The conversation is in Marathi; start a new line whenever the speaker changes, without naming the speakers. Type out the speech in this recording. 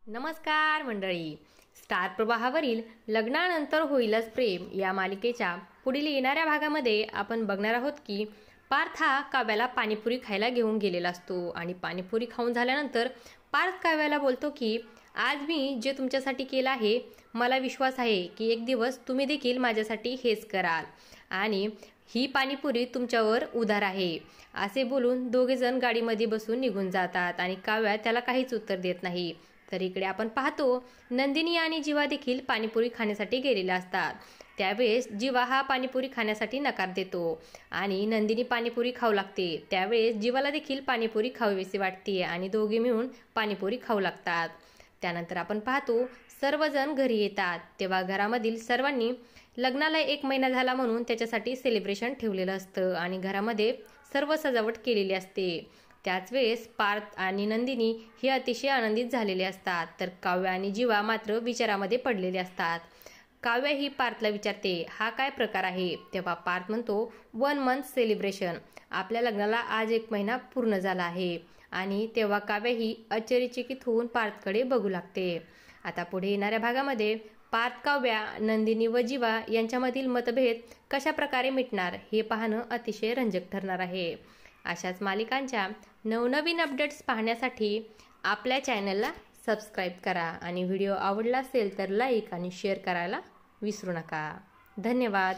नमस्कार मंडळी, स्टार प्रवाहावरील लग्नानंतर होईलच प्रेम या मालिकेच्या पुढील येणाऱ्या भागामध्ये आपण बघणार आहोत की पार्थ हा काव्याला पाणीपुरी खायला घेऊन गेलेला असतो आणि पाणीपुरी खाऊन झाल्यानंतर पार्थ काव्याला बोलतो की आज मी जे तुमच्यासाठी केलं आहे, मला विश्वास आहे की एक दिवस तुम्ही देखील माझ्यासाठी हेच कराल आणि ही पाणीपुरी तुमच्यावर उधार आहे, असे बोलून दोघे जण गाडीमध्ये बसून निघून जातात आणि काव्या त्याला काहीच उत्तर देत नाही। तर इकडे आपण पाहतो नंदिनी आणि जीवा देखील पाणीपुरी खाण्यासाठी गेलेल्या असतात। त्यावेळेस जीवा हा पाणीपुरी खाण्यासाठी नकार देतो आणि नंदिनी पाणीपुरी खाऊ लागते। त्यावेळेस जीवाला देखील पाणीपुरी खावीशी वाटते आणि दोघे मिळून पाणीपुरी खाऊ लागतात। त्यानंतर आपण पाहतो सर्वजण घरी येतात, तेव्हा घरामधील सर्वांनी लग्नाला 1 महिना झाला म्हणून त्याच्यासाठी सेलिब्रेशन ठेवलेलं असतं आणि घरामध्ये सर्व सजावट केलेली असते। त्याच वेळेस पार्थ आणि नंदिनी हे अतिशय आनंदित झालेले असतात, तर काव्य आणि जीवा मात्र विचारामध्ये पडलेले असतात। काव्य ही पार्थला विचारते हा काय प्रकार आहे, तेव्हा पार्थ म्हणतो 1 मंथ सेलिब्रेशन, आपल्या लग्नाला आज 1 महिना पूर्ण झाला आहे। आणि तेव्हा काव्य ही आश्चर्यचकित होऊन पार्थकडे बघू लागते। आता पुढे येणाऱ्या भागामध्ये पार्थ, काव्य, नंदिनी व जीवा यांच्यामधील मतभेद कशा प्रकारे मिटणार हे पाहणं अतिशय रंजक ठरणार आहे। अशाच मालिकांच्या नवनवीन अपडेट्स पाहण्यासाठी आपल्या चॅनलला सबस्क्राईब करा आणि व्हिडिओ आवडला असेल तर लाईक आणि शेअर करायला विसरू नका। धन्यवाद।